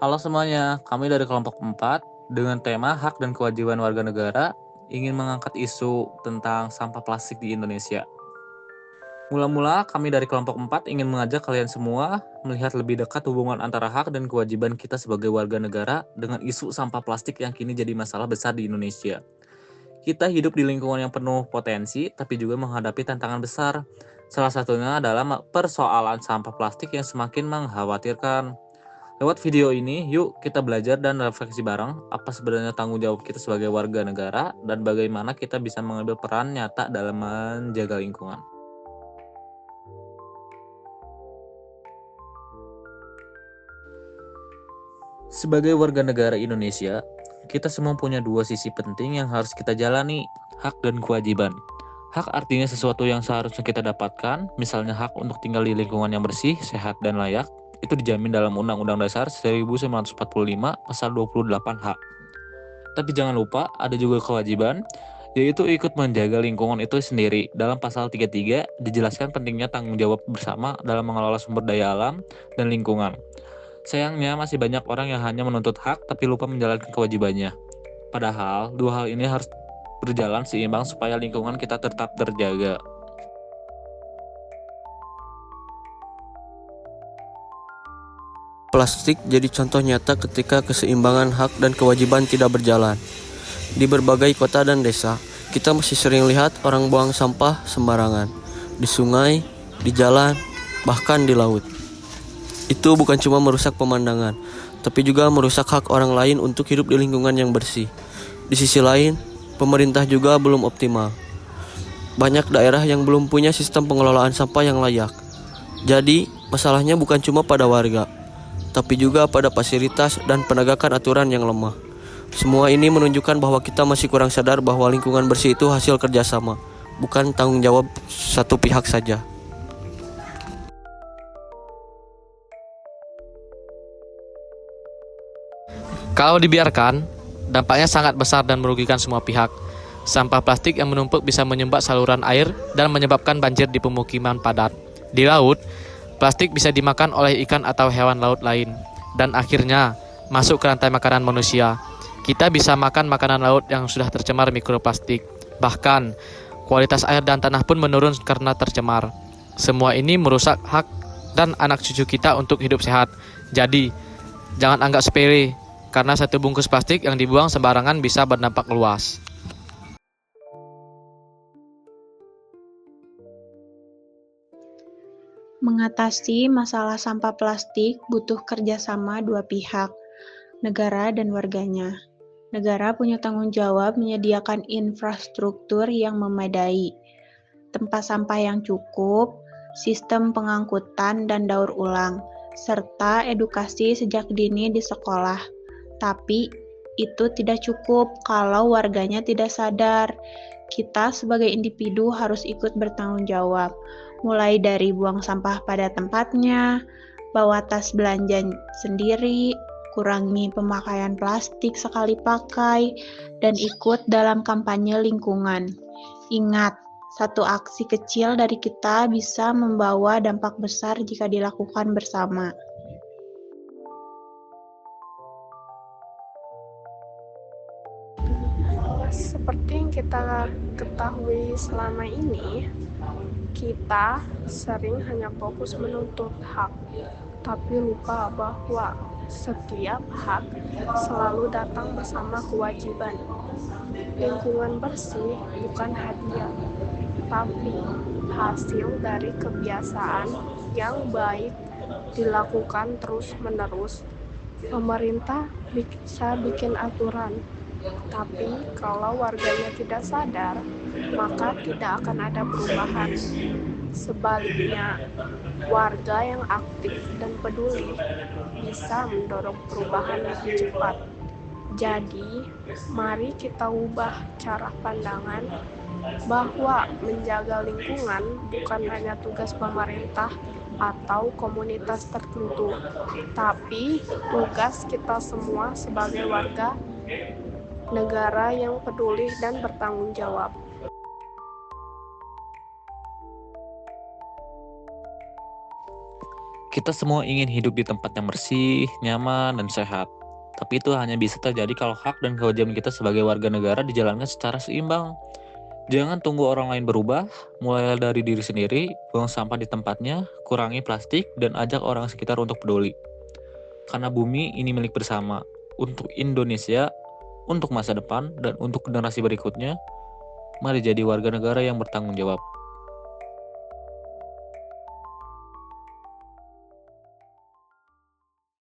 Halo semuanya, kami dari kelompok 4 dengan tema hak dan kewajiban warga negara ingin mengangkat isu tentang sampah plastik di Indonesia. Mula-mula kami dari kelompok 4 ingin mengajak kalian semua melihat lebih dekat hubungan antara hak dan kewajiban kita sebagai warga negara dengan isu sampah plastik yang kini jadi masalah besar di Indonesia. Kita hidup di lingkungan yang penuh potensi tapi juga menghadapi tantangan besar. Salah satunya adalah persoalan sampah plastik yang semakin mengkhawatirkan. Lewat video ini, yuk kita belajar dan refleksi bareng apa sebenarnya tanggung jawab kita sebagai warga negara dan bagaimana kita bisa mengambil peran nyata dalam menjaga lingkungan. Sebagai warga negara Indonesia, kita semua punya dua sisi penting yang harus kita jalani, hak dan kewajiban. Hak artinya sesuatu yang seharusnya kita dapatkan, misalnya hak untuk tinggal di lingkungan yang bersih, sehat, dan layak, itu dijamin dalam Undang-Undang Dasar 1945 Pasal 28H. Tapi jangan lupa, ada juga kewajiban, yaitu ikut menjaga lingkungan itu sendiri. Dalam Pasal 33 dijelaskan pentingnya tanggung jawab bersama dalam mengelola sumber daya alam dan lingkungan. Sayangnya masih banyak orang yang hanya menuntut hak tapi lupa menjalankan kewajibannya. Padahal dua hal ini harus berjalan seimbang supaya lingkungan kita tetap terjaga. Plastik jadi contoh nyata ketika keseimbangan hak dan kewajiban tidak berjalan. Di berbagai kota dan desa, kita masih sering lihat orang buang sampah sembarangan, di sungai, di jalan, bahkan di laut. Itu bukan cuma merusak pemandangan, tapi juga merusak hak orang lain untuk hidup di lingkungan yang bersih. Di sisi lain, pemerintah juga belum optimal. Banyak daerah yang belum punya sistem pengelolaan sampah yang layak. Jadi, masalahnya bukan cuma pada warga, tapi juga pada fasilitas dan penegakan aturan yang lemah. Semua ini menunjukkan bahwa kita masih kurang sadar bahwa lingkungan bersih itu hasil kerjasama, bukan tanggung jawab satu pihak saja. Kalau dibiarkan, dampaknya sangat besar dan merugikan semua pihak. Sampah plastik yang menumpuk bisa menyumbat saluran air dan menyebabkan banjir di pemukiman padat. Di laut, plastik bisa dimakan oleh ikan atau hewan laut lain, dan akhirnya masuk ke rantai makanan manusia. Kita bisa makan makanan laut yang sudah tercemar mikroplastik. Bahkan, kualitas air dan tanah pun menurun karena tercemar. Semua ini merusak hak dan anak cucu kita untuk hidup sehat. Jadi, jangan anggap sepele, karena satu bungkus plastik yang dibuang sembarangan bisa berdampak luas. Mengatasi masalah sampah plastik butuh kerjasama dua pihak, negara dan warganya. Negara punya tanggung jawab menyediakan infrastruktur yang memadai, tempat sampah yang cukup, sistem pengangkutan dan daur ulang, serta edukasi sejak dini di sekolah. Tapi itu tidak cukup kalau warganya tidak sadar. Kita sebagai individu harus ikut bertanggung jawab, mulai dari buang sampah pada tempatnya, bawa tas belanja sendiri, kurangi pemakaian plastik sekali pakai, dan ikut dalam kampanye lingkungan. Ingat, satu aksi kecil dari kita bisa membawa dampak besar jika dilakukan bersama. Seperti yang kita ketahui selama ini, kita sering hanya fokus menuntut hak, tapi lupa bahwa setiap hak selalu datang bersama kewajiban. Lingkungan bersih bukan hadiah, tapi hasil dari kebiasaan yang baik dilakukan terus-menerus. Pemerintah bisa bikin aturan, tapi kalau warganya tidak sadar, maka tidak akan ada perubahan. Sebaliknya, warga yang aktif dan peduli bisa mendorong perubahan lebih cepat. Jadi, mari kita ubah cara pandangan bahwa menjaga lingkungan bukan hanya tugas pemerintah atau komunitas tertentu, tapi tugas kita semua sebagai warga negara yang peduli dan bertanggung jawab. Kita semua ingin hidup di tempat yang bersih, nyaman, dan sehat. Tapi itu hanya bisa terjadi kalau hak dan kewajiban kita sebagai warga negara dijalankan secara seimbang. Jangan tunggu orang lain berubah, mulai dari diri sendiri, buang sampah di tempatnya, kurangi plastik, dan ajak orang sekitar untuk peduli. Karena bumi ini milik bersama, untuk Indonesia, untuk masa depan, dan untuk generasi berikutnya. Mari jadi warga negara yang bertanggung jawab.